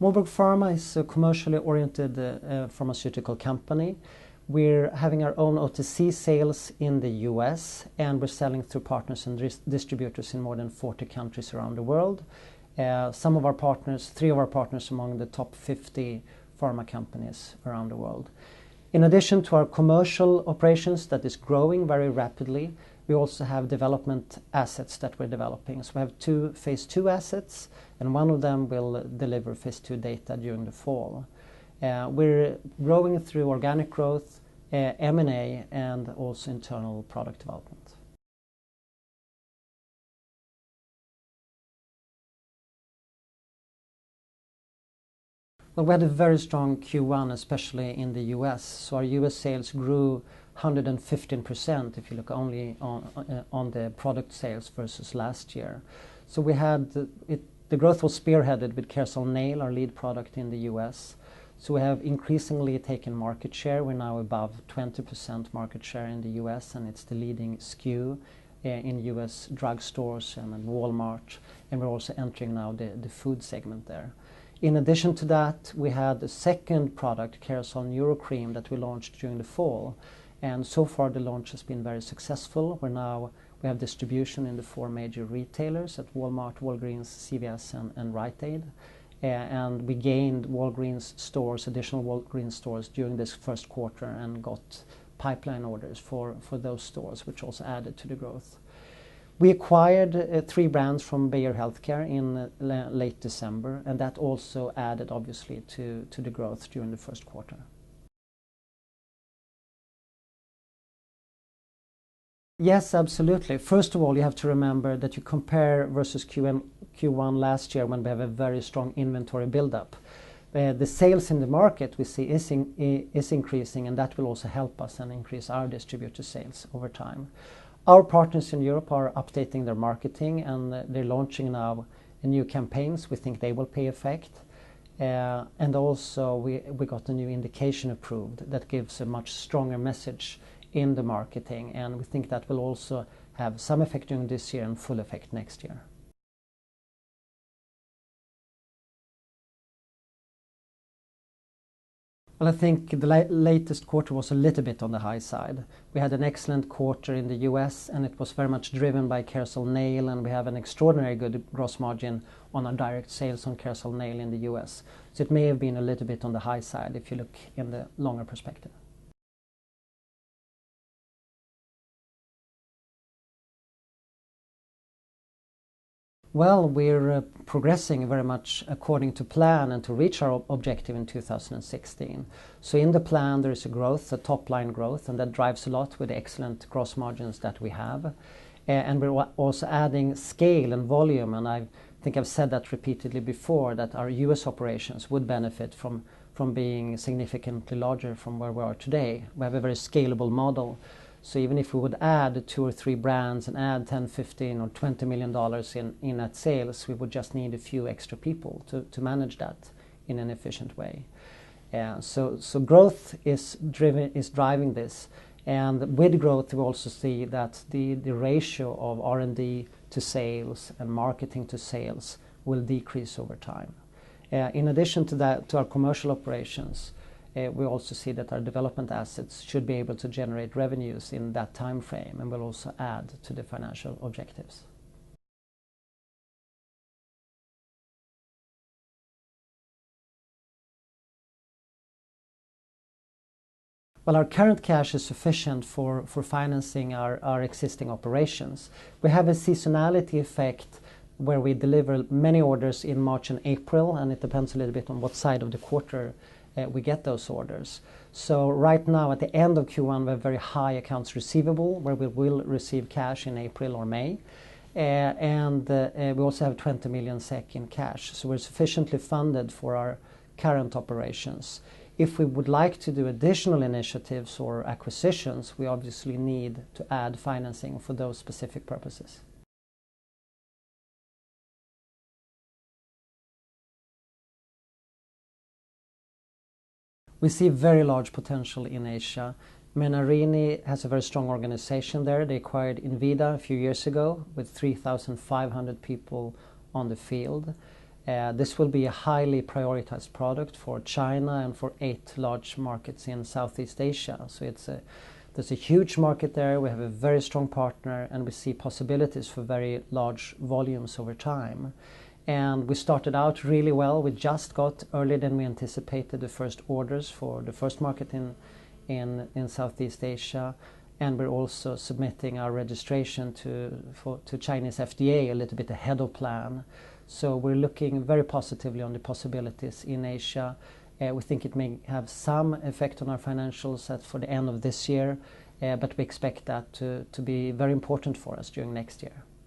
Moberg Pharma is a commercially oriented pharmaceutical company. We're having our own OTC sales in the US, and we're selling through partners and distributors in more than 40 countries around the world. Some of our partners, 3 of our partners among the top 50 pharma companies around the world. In addition to our commercial operations that is growing very rapidly, we also have development assets that we're developing. So we have 2 phase 2 assets, and one of them will deliver phase 2 data during the fall. We're growing through organic growth, M&A, and also internal product development. Well, we had a very strong Q1, especially in the US. So our US sales grew 115% if you look only on the product sales versus last year. So we had the growth was spearheaded with Kersol Nail, our lead product in the US. So we have increasingly taken market share. We're now above 20% market share in the US, and it's the leading SKU in US drugstores and in Walmart. And we're also entering now the food segment there. In addition to that, we had a second product, Kersol Neuro Cream, that we launched during the fall. And so far the launch has been very successful. We have distribution in the 4 major retailers at Walmart, Walgreens, CVS, and Rite Aid. And we gained additional Walgreens stores during this first quarter and got pipeline orders for those stores, which also added to the growth. We acquired 3 brands from Bayer Healthcare in late December, and that also added obviously to the growth during the first quarter. Yes, absolutely. First of all, you have to remember that you compare versus Q1 last year when we have a very strong inventory buildup. The sales in the market we see is increasing, and that will also help us and increase our distributor sales over time. Our partners in Europe are updating their marketing, and they're launching now new campaigns. We think they will pay effect. And also we got a new indication approved that gives a much stronger message in the marketing, and we think that will also have some effect during this year and full effect next year. Well, I think the latest quarter was a little bit on the high side. We had an excellent quarter in the US, and it was very much driven by Kersol Nail, and we have an extraordinary good gross margin on our direct sales on Kersol Nail in the US. So it may have been a little bit on the high side if you look in the longer perspective. Well, we're progressing very much according to plan and to reach our objective in 2016. So in the plan there is a top line growth, and that drives a lot with the excellent gross margins that we have. And we're also adding scale and volume, and I think I've said that repeatedly before, that our US operations would benefit from being significantly larger from where we are today. We have a very scalable model. So even if we would add 2 or 3 brands and add 10, 15 or $20 million in net sales, we would just need a few extra people to manage that in an efficient way. So growth is driving this, and with growth we also see that the ratio of R&D to sales and marketing to sales will decrease over time. In addition to that, to our commercial operations, we also see that our development assets should be able to generate revenues in that time frame, and will also add to the financial objectives. Well, our current cash is sufficient for financing our existing operations. We have a seasonality effect where we deliver many orders in March and April, and it depends a little bit on what side of the quarter we get those orders. So right now at the end of Q1 we have very high accounts receivable where we will receive cash in April or May, and we also have 20 million SEK in cash, so we're sufficiently funded for our current operations. If we would like to do additional initiatives or acquisitions, we obviously need to add financing for those specific purposes. We see very large potential in Asia. Menarini has a very strong organization there. They acquired Invida a few years ago with 3,500 people on the field. This will be a highly prioritized product for China and for 8 large markets in Southeast Asia. So there's a huge market there. We have a very strong partner, and we see possibilities for very large volumes over time. And we started out really well. We just got, earlier than we anticipated, the first orders for the first market in Southeast Asia. And we're also submitting our registration to Chinese FDA a little bit ahead of plan. So we're looking very positively on the possibilities in Asia. We think it may have some effect on our financials for the end of this year, but we expect that to be very important for us during next year.